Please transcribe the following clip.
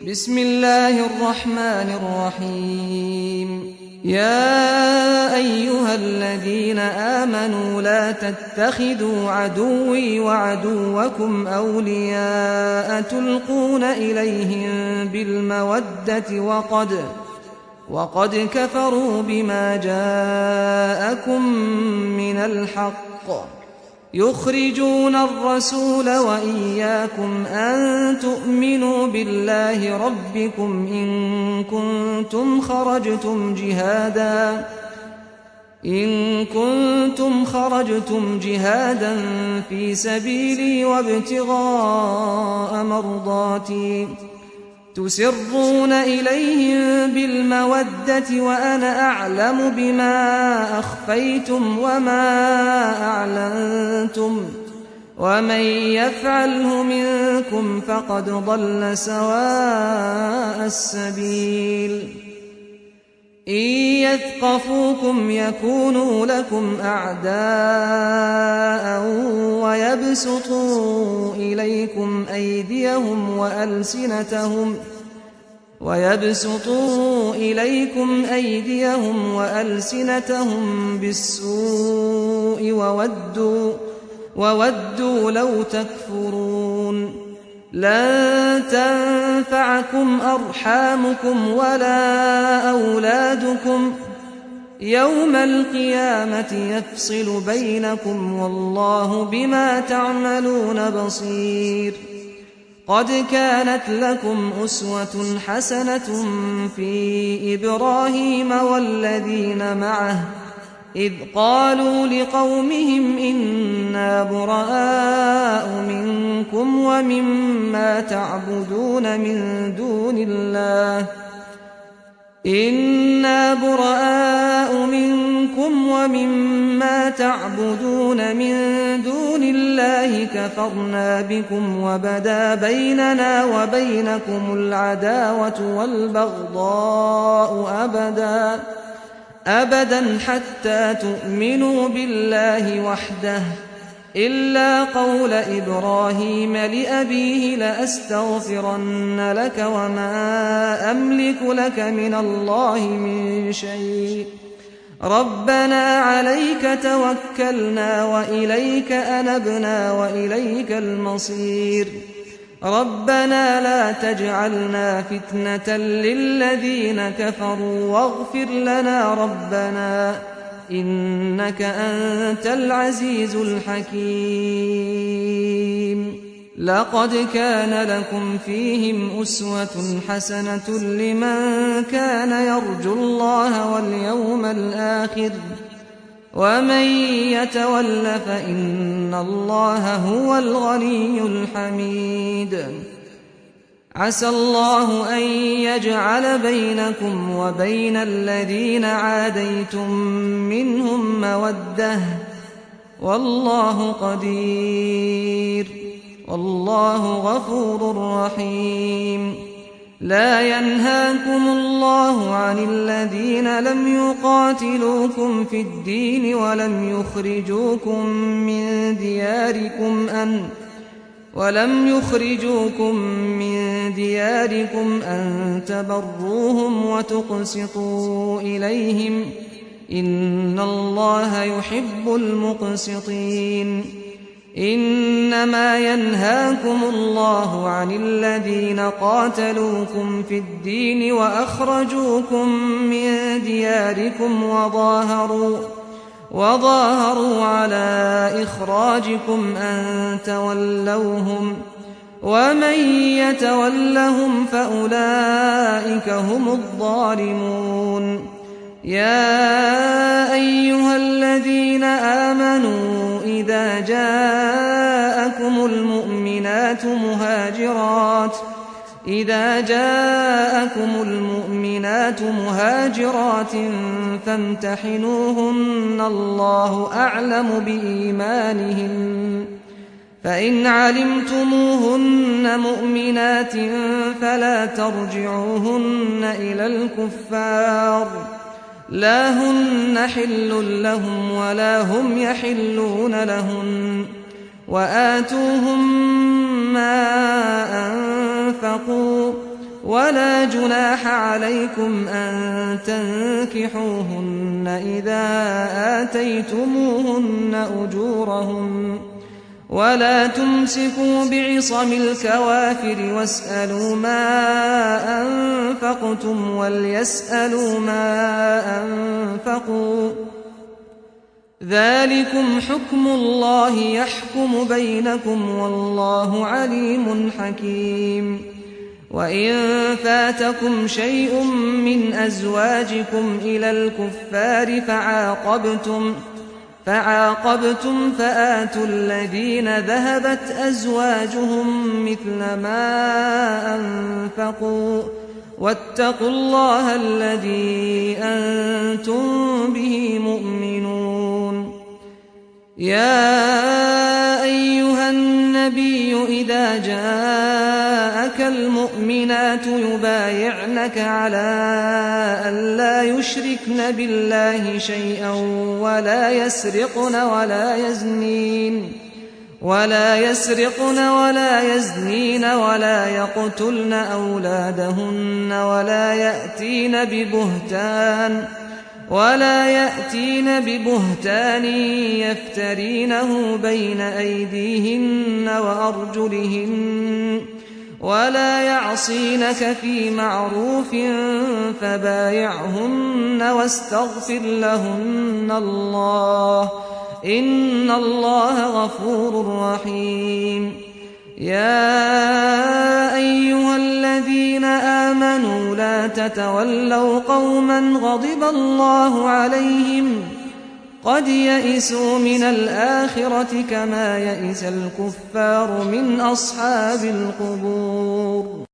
بسم الله الرحمن الرحيم. يا أيها الذين آمنوا لا تتخذوا عدوي وعدوكم أولياء تلقون إليهم بالمودة وقد كفروا بما جاءكم من الحق يخرجون الرسول وإياكم أن تؤمنوا بالله ربكم إن كنتم خرجتم جهادا في سبيلي وابتغاء مرضاتي تسرون إليهم بالمودة وأنا أعلم بما أخفيتم وما أعلنتم ومن يفعله منكم فقد ضل سواء السبيل. إن يثقفوكم يكونوا لكم أعداء ويبسطوا إليكم أيديهم وألسنتهم بالسوء وودوا لو تكفرون. لن تنفعكم أرحامكم ولا أولادكم يوم القيامة يفصل بينكم والله بما تعملون بصير. قد كانت لكم أسوة حسنة في إبراهيم والذين معه إذ قالوا لقومهم إنا براء منكم ومما تعبدون من دون الله كفرنا بكم وبدا بيننا وبينكم العداوة والبغضاء أبدا حتى تؤمنوا بالله وحده إلا قول إبراهيم لأبيه لأستغفرن لك وما أملك لك من الله من شيء ربنا عليك توكلنا وإليك أنبنا وإليك المصير. ربنا لا تجعلنا فتنة للذين كفروا واغفر لنا ربنا إنك أنت العزيز الحكيم. لقد كان لكم فيهم أسوة حسنة لمن كان يرجو الله واليوم الآخر ومن يتول فإن الله هو الغني الحميد. عسى الله أن يجعل بينكم وبين الذين عاديتم منهم مودة والله قدير والله غفور رحيم. لا ينهاكم الله عن الذين لم يقاتلوكم في الدين ولم يخرجوكم من دياركم أن تبروهم وتقسطوا إليهم إن الله يحب المقسطين. إنما ينهاكم الله عن الذين قاتلوكم في الدين وأخرجوكم من دياركم وظاهروا على إخراجكم أن تولوهم ومن يتولهم فأولئك هم الظالمون. يا أيها الذين آمنوا إذا جاءكم المؤمنات مهاجرات فامتحنوهن الله أعلم بإيمانهن فإن علمتموهن مؤمنات فلا ترجعوهن إلى الكفار لا هن حل لهم ولا هم يحلون لهن وآتوهم ما أنفقوا ولا جناح عليكم أن تنكحوهن إذا آتيتموهن أجورهن ولا تمسكوا بعصم الكوافر واسألوا ما أنفقتم وليسألوا ما أنفقوا ذلكم حكم الله يحكم بينكم والله عليم حكيم وإن فاتكم شيء من أزواجكم إلى الكفار فعاقبتم فآتوا الذين ذهبت أزواجهم مثل ما أنفقوا واتقوا الله الذي أنتم به مؤمنون يا أيها النبي إذا جاءك المؤمنات يبايعنك على أن لا يشركن بالله شيئا ولا يسرقن ولا يزنين ولا يقتلن أولادهن ولا يأتين ببهتان يفترينه بين أيديهن وأرجلهن ولا يعصينك في معروف فبايعهن واستغفر لهن الله إن الله غفور رحيم يا أيها الذين آمنوا لا تتولوا قوما غضب الله عليهم قد يئسوا من الآخرة كما يئس الكفار من أصحاب القبور